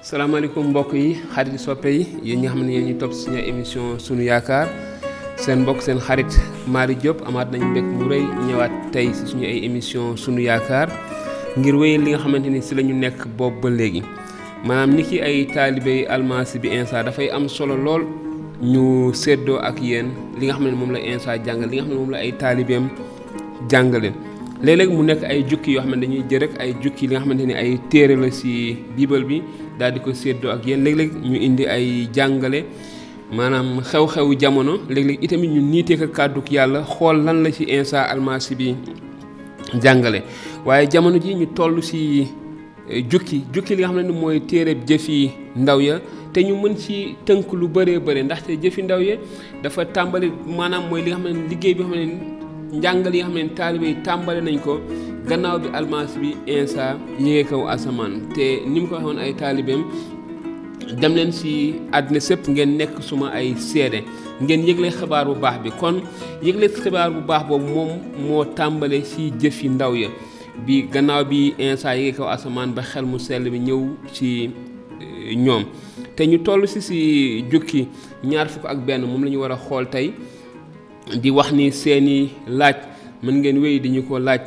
salaamaaleykum mbokk yi xarit soppe yi yéen ñi nga xam ne yéen ñu topp suñu émission sunu yaakaar seen mbokk seen xarit Mari Diop amaat nañu mbég mu rëy ñëwaat tey si suñu ay émission sunu yaakaar ngir wéyal li nga xamante ni si la ñu nekk boobu ba léegi maanaam ni ki ay taalibe almasi bi Insa dafay am solo lool ñu séddoo ak yéen li nga xam ne moom la Insa jàngal li nga xam ne moom la ay taalibeem jàngale léeg-léeg mu nekk ay jukki yoo xam ne dañuy jël rek ay jukki li nga xamante ni ay téere la si biibal bi daal di ko séddoo ak yéen léeg-léeg ñu indi ay jàngale maanaam xew-xewu jamono léeg-léeg itamit ñu niitee ko kàdduk yàlla xool lan la ci Insa almasi bi jàngale waaye jamono ji ñu toll si jukki li nga xam ne mooy téere jëfi ndaw ya te ñu mën ci tënk lu bëree bëri ndaxte jëfi ndaw ya dafa tàmbali maanaam mooy li nga xam ne liggéey bi nga xam ne njàngal yi nga xam ne taalibe yi tàmbali nañ ko gannaaw bi almasi bi Insa yéegee kaw asamaan te ni mu ko waxoon ay taalibeem dem leen si àddina sëpp ngeen nekk suma ay seede ngeen yëgle xibaar bu baax bi kon yëgle xibaar bu baax boobu moom moo tàmbale si jëfi ndaw ya bi gannaaw bi Insa yéegee kaw asamaan ba xel mu sell bi ñëw ci ñoom te ñu toll si jukki ñaar fukk ak benn moom la ñu war a xool tey di wax ni seeni laaj mën ngeen wéy di ñu ko laaj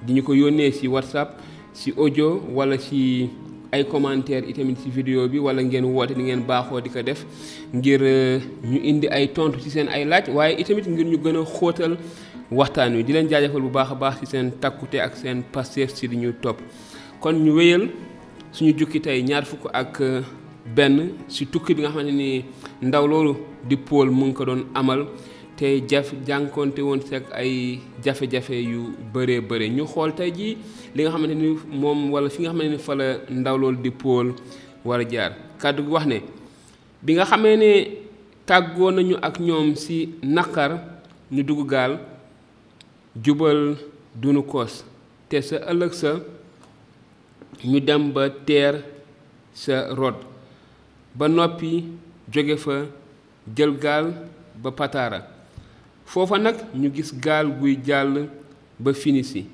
di ñu ko yónnee ci WhatsApp ci audio wala ci ay commentaire itamit ci vidéo bi wala ngeen woote di ngeen baaxoo di ko def ngir ñu indi ay tontu ci seen ay laaj waaye itamit ngir ñu gën a xóotal waxtaan wi di leen jaajëfal bu baax a baax ci seen takkute ak seen pasteef ci di ñu topp kon ñu wéyal suñu jukki tey ñaar fukk ak benn ci tukki bi nga xamante ni ndaw loolu di Pool mu ngi ko doon amal te jànkonte woon seeg ay jafe-jafe yu bëree bëri ñu xool tey jii li nga xamante ni moom wala fi nga xamante ni fa la ndaw loolu di Pool war a jaar kàddu gi wax ne bi nga xamee ne tàggoo nañu ak ñoom ci naqar ñu dugg gaal jubal dunu koos te sa ëllëg sa ñu dem ba teer sa rod ba noppi jóge fa jël gaal ba Patara foofa nag ñu gis gaal guy jàll ba Fenisi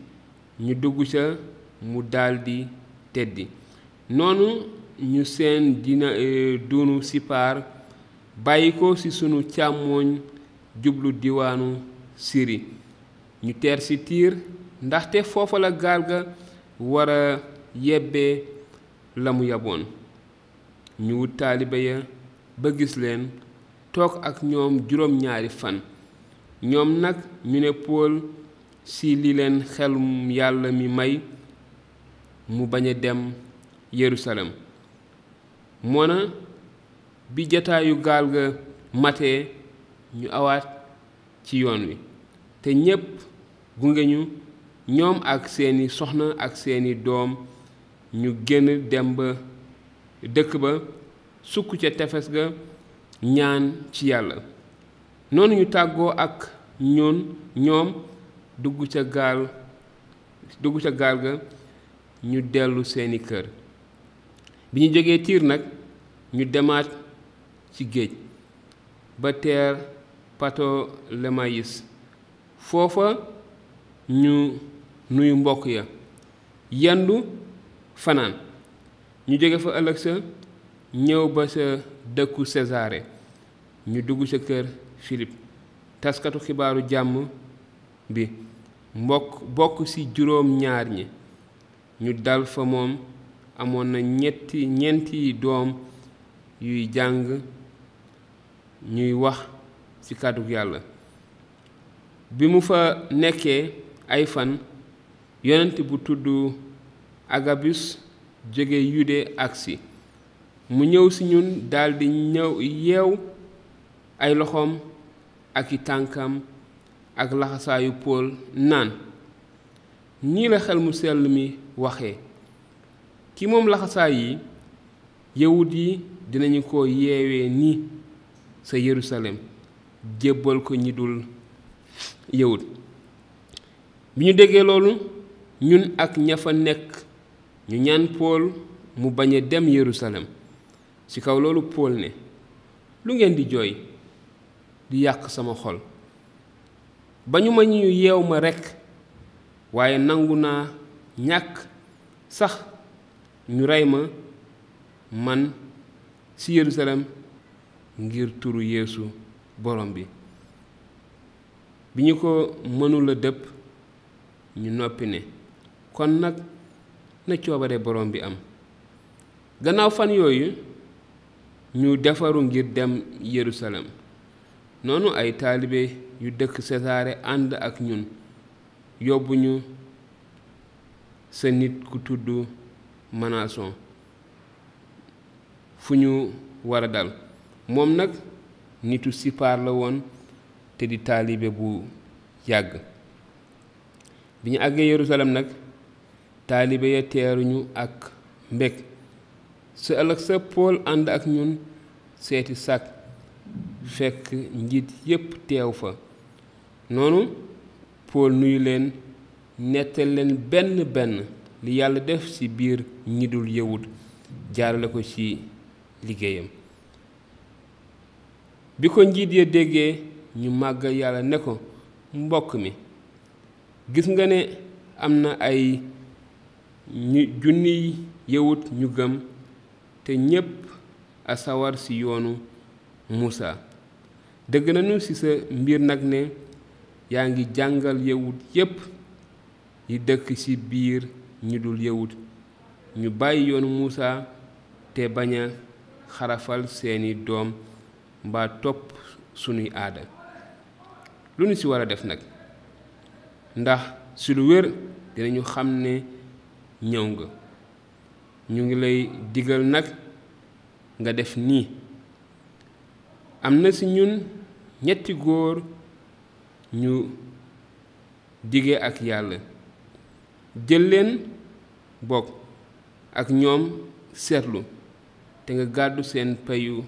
ñu dugg ca mu daldi teddi noonu ñu seen dunu Sipar bàyyi ko ci sunu càmmooñ jublu diwaanu Siri ñu teer ci tiir ndaxte foofa la gaal ga war a yebbee la mu yaboon ñu wut taalibe ya ba gis leen toog ak ñoom juróom-ñaari fan ñoom nag ñu ne Pool si li leen xelum yàlla mi may mu bañ a dem Yerusalem moona bi jataayu gaal ga matee ñu awaat ci yoon wi te ñépp gunge ñu ñoom ak seeni soxna ak seeni doom ñu génn dem ba dëkk ba sukk ca tefes ga ñaan ci yàlla noonu ñu tàggoo ak ñoom dugg ca gaal ga ñu dellu seeni kër bi ñu jógee tiir nag ñu demaat ci géej ba teer Ptolémayis foofa ñu nuyu mbokk ya yendu fanaan ñu jóge fa ëllëg sa ñëw ba sa dëkku Sesaare ñu dugg ca kër Filip taskatu xibaaru jàmm bi bokk ci juróom-ñaar ñi ñu dal fa moom amoon na ñeenti doom yuy jàng ñuy wax ci kàddu yàlla bi mu fa nekkee ay fan yonent bu tudd Agabus jóge Yude agsi mu ñëw ci ñun daldi yeew ay loxoom ak i tànkam ak laxasaayu Pool naan nii la xel mu sell mi waxee ki moom laxasaay yi yawut yi dinañu ko yeewee ni sa Yerusalem jébbal ko ñi dul yawut bi ñu déggee loolu ñun ak ña fa nekk ñu ñaan Pool mu bañ a dem Yerusalem ci kaw loolu Pool ne lu ngeen di jooy di yàq sama xol ba ñu ma ñu yeew ma rekk waaye nangu naa ñàkk sax ñu rey ma man ci Yerusalem ngir turu Yeesu Boroom bi. bi ñu ko mënula dëpp ñu noppi ne kon nag na coobare Boroom bi am. gannaaw fan yooyu ñu defaru ngir dem Yerusalem. noonu ay taalibe yu dëkk Sesaare ànd ak ñun yóbbu ñu sa nit ku tudd Manason fu ñu war a dal. moom nag nitu Sipar la woon te di taalibe bu yàgg. bi ñu àggee Yerusalem nag taalibe ya teeruñu ak mbég. sa ëllëg sa Pool ànd ak ñun seeti sàkk fekk njiit yépp teew fa. noonu Pool nuyu leen nettal leen benn-benn li Yàlla def ci biir ñi dul yawut jaarale ko ci liggéeyam. bi ko njiit ya déggee ñu màggal Yàlla ne ko mbokk mi gis nga ne am na ay junniy yawut ñu gëm te ñépp a sawar ci yoonu Musaa. dëgg nañu ci sa mbir nag ne yaa ngi jàngal yawut yépp yi dëkk ci biir ñi dul yawut ñu bàyyi yoonu Musaa te bañ a xarafal seeni doom mbaa topp sunuy aada. lu ñu ci war a def nag ndax ci lu wér dinañu xam ne ñëw nga. ñu ngi lay digal nag nga def nii. am na ci ñun ñetti góor ñu dige ak Yàlla. jël leen bokk ak ñoom seetlu te nga gàddu seen payu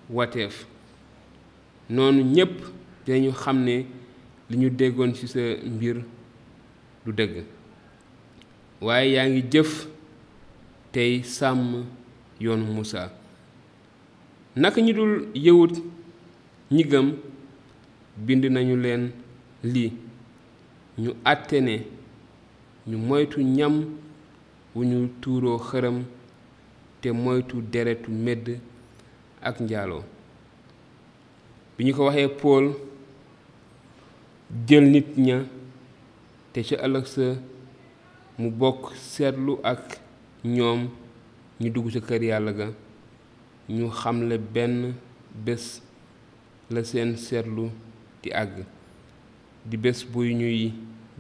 wateef. noonu ñépp dinañu xam ne li ñu déggoon ci sa mbir du dëgg waaye yaa ngi jëf tey sàmm yoonu Musaa. naka ñi dul yawut ñi gëm bind nañu leen lii ñu àtte ne ñu moytu ñam wu ñu tuuroo xërëm te moytu deretu medd ak njaaloo. bi ñu ko waxee Pool jël nit ña te ca ëllëg sa mu bokk seetlu ak ñoom ñu dugg ca kër Yàlla ga. ñu xamle benn bés la seen seetlu di àgg di bés buy ñuy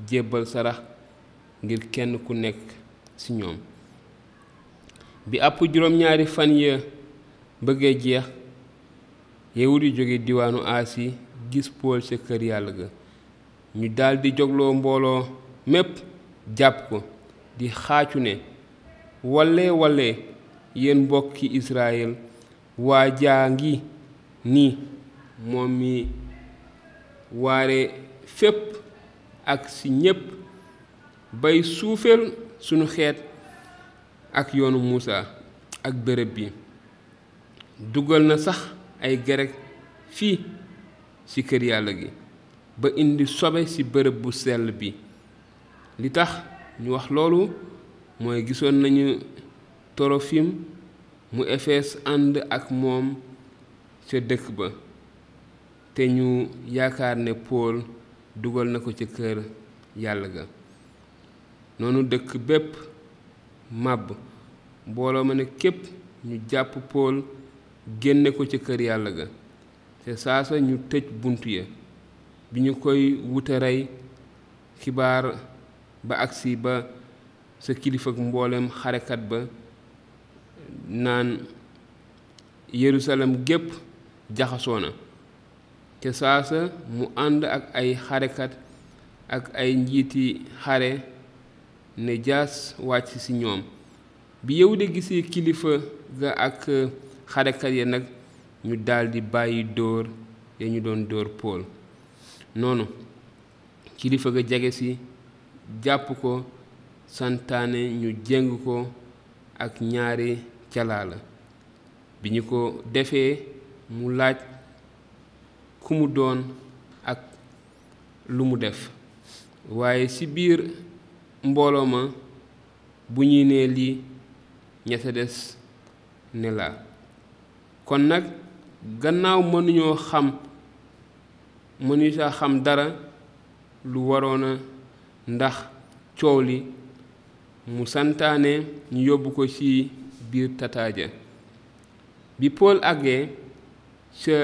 jébbal sarax ngir kenn ku nekk ci ñoom. bi àpp juróom-ñaari fan ya bëggee jeex yawut yi jóge diwaanu Asi gis Pool ca kër Yàlla ga. ñu daldi jógloo mbooloo mépp jàpp ko di xaacu ne walle yéen mbokki Israyil waa jaa ngi nii moom mi waare fépp ak ci ñépp bay suufeel sunu xeet ak yoonu Musaa ak bërëb bi. dugal na sax ay gereg fii ci kër Yàlla gi ba indi sobe ci bërëb bu sell bi. li tax ñu wax loolu mooy gisoon nañu Torofim mu Efes ànd ak moom ca dëkk ba te ñu yaakaar ne Pool dugal na ko ca kër Yàlla ga. noonu dëkk bépp màbb mbooloo ma ne képp ñu jàpp Pool génne ko ca kër Yàlla ga te saasa ñu tëj bunt ya. bi ñu koy wuta rey xibaar ba agsi ba sa kilifa ak mboolem xarekat ba naan Yerusalem gépp jaxasoo na. te saasa mu ànd ak ay xarekat ak ay njiiti xare ne jaas wàcc ci ñoom. bi Yawuda gisee kilifa ga ak xarekat ya nag ñu daldi bàyyi dóor ya ñu doon dóor Pool. noonu kilifa ga jege ci jàpp ko santaane ñu jéng ko ak ñaari calaala. bi ñu ko defee mu laaj ku mu doon ak lu mu def. waaye ci biir mbooloo ma bu ñuy nee lii ña ca des ne laa kon nag gannaaw mënuñu saa xam dara lu waroona ndax coow li mu santaane ñu yóbbu ko ci biir tataaja bi Pool àggee ca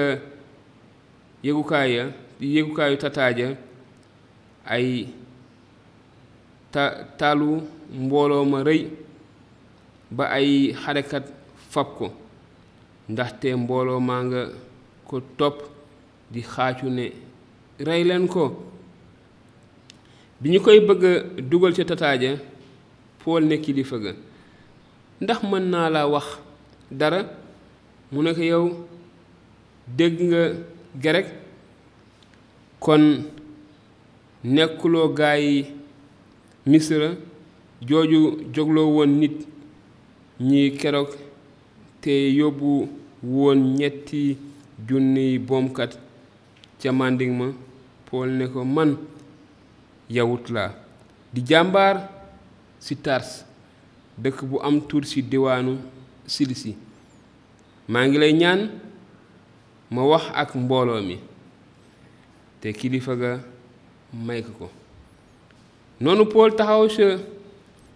yëgukaayu tataaja ay talu mbooloo ma rëy ba ay xarekat fab ko ndaxte mbooloo maa nga ko topp di xaacu ne rey leen ko bi ñu koy bëgg a dugal ca tataaja Pool ne kilifa ga ndax mën naa la wax dara mu ne ko yow dégg nga gerek kon nekkuloo gaa yi Misra jooju jógloo woon nit ñi keroog te yóbbu woon 3,000 boomkat ca màndiŋ ma Pool ne ko man yawut laa di jàmbaar ci Tars dëkk bu am tur ci diwaanu Silisi maa ngi lay ñaan ma wax ak mbooloo mi te kilifa ga may ko noonu Pool taxaw ca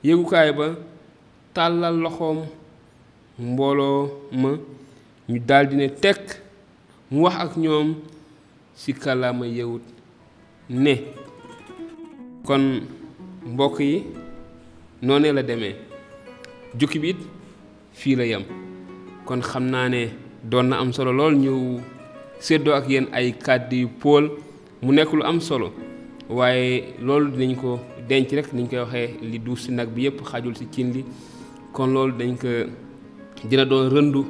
yëgukaay ba tàllal loxoom mbooloo ma ñu daldi ne tekk mu wax ak ñoom ci kàllaama yawut ne kon mbokk yi noonee la demee jukki bi it fii la yem kon xam naa ne doon na am solo lool ñu séddoo ak yéen ay kàddu yu Pool mu nekk lu am solo waaye loolu dinañ ko denc rek niñ koy waxee li duuf ci nag bi yépp xajul ci cin li kon loolu dina doon rëndu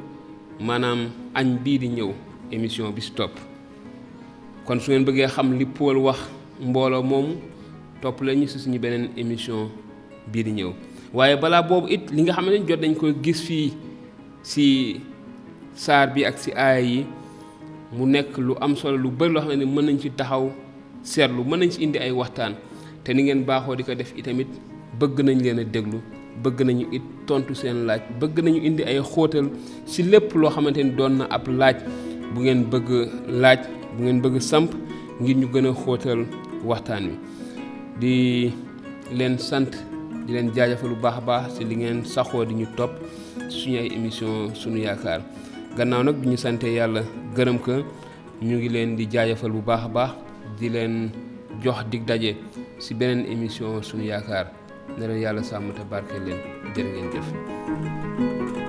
maanaam añ bii di ñëw émission bi ci topp kon su ngeen bëggee xam li Pool wax mbooloo moomu topp lañu ci suñu beneen émission bii di ñëw waaye balaa boobu it li nga xam ne jot nañ ko gis fii ci saar bi ak ci aaya yi mu nekk lu am solo lu bari loo xam ne mën nañ ci taxaw seetlu mën nañ ci indi ay waxtaan te ni ngeen baaxoo di ko def itamit bëgg nañ leen a déglu bëgg nañu it tontu seen laaj bëgg nañu indi ay xóotal ci lépp loo xamante ni doon na ab laaj bu ngeen bëgg laaj bu ngeen bëgg samp ngir ñu gën a xóotal waxtaan wi di leen sant di leen jaajëfal bu baax a baax ci li ngeen saxoo di ñu topp suñu ay émission sunu yaakaar gannaaw nag bi ñu sante yàlla gërëm ko ñu ngi leen di jaajëfal bu baax a baax di leen jox dig daje ci beneen émission sunu yaakaar ne leen yàlla sàmm te barke leen jërë ngeen jëf